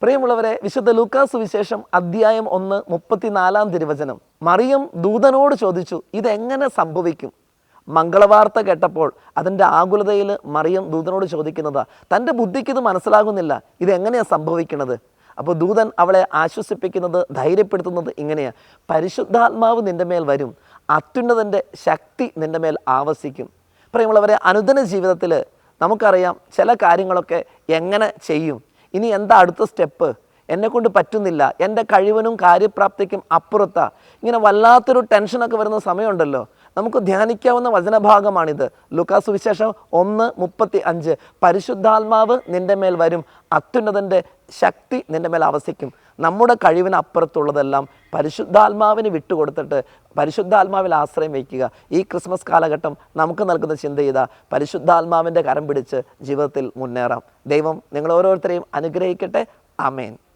പ്രിയമുള്ളവരെ, വിശുദ്ധ ലൂക്കാസ് സുവിശേഷം അധ്യായം 1 34 തിരുവചനം. മറിയം ദൂതനോട് ചോദിച്ചു, ഇതെങ്ങനെ സംഭവിക്കും? മംഗളവാർത്ത കേട്ടപ്പോൾ അതിൻ്റെ ആകുലതയിൽ മറിയം ദൂതനോട് ചോദിക്കുന്നതാ. തൻ്റെ ബുദ്ധിക്ക് ഇത് മനസ്സിലാകുന്നില്ല, ഇതെങ്ങനെയാണ് സംഭവിക്കുന്നത്. അപ്പോൾ ദൂതൻ അവളെ ആശ്വസിപ്പിക്കുന്നത്, ധൈര്യപ്പെടുത്തുന്നത് ഇങ്ങനെയാണ്: പരിശുദ്ധാത്മാവ് നിൻ്റെ മേൽ വരും, അത്യുന്നതൻ്റെ ശക്തി നിൻ്റെ മേൽ ആവസിക്കും. പ്രിയമുള്ളവരെ, അനുദിന ജീവിതത്തിൽ നമുക്കറിയാം ചില കാര്യങ്ങളൊക്കെ എങ്ങനെ ചെയ്യും, ഇനി എന്താ അടുത്ത സ്റ്റെപ്പ്, എന്നെക്കൊണ്ട് പറ്റുന്നില്ല, എൻ്റെ കഴിവിനും കാര്യപ്രാപ്തിക്കും അപ്പുറത്താ, ഇങ്ങനെ വല്ലാത്തൊരു ടെൻഷനൊക്കെ വരുന്ന സമയമുണ്ടല്ലോ. നമുക്ക് ധ്യാനിക്കാവുന്ന വചനഭാഗമാണിത്. ലൂക്കാസ് സുവിശേഷം 1:35. പരിശുദ്ധാത്മാവ് നിൻ്റെ മേൽ വരും, അത്യുന്നതൻ്റെ ശക്തി നിൻ്റെ മേൽ ആവസിക്കും. നമ്മുടെ കഴിവിന് അപ്പുറത്തുള്ളതെല്ലാം പരിശുദ്ധാത്മാവിന് വിട്ടുകൊടുത്തിട്ട് പരിശുദ്ധാത്മാവിൽ ആശ്രയം വയ്ക്കുക. ഈ ക്രിസ്മസ് കാലഘട്ടം നമുക്ക് നൽകുന്ന ചിന്ത ചെയ്താൽ പരിശുദ്ധാത്മാവിൻ്റെ കരം പിടിച്ച് ജീവിതത്തിൽ മുന്നേറാം. ദൈവം നിങ്ങൾ ഓരോരുത്തരെയും അനുഗ്രഹിക്കട്ടെ. ആമേൻ.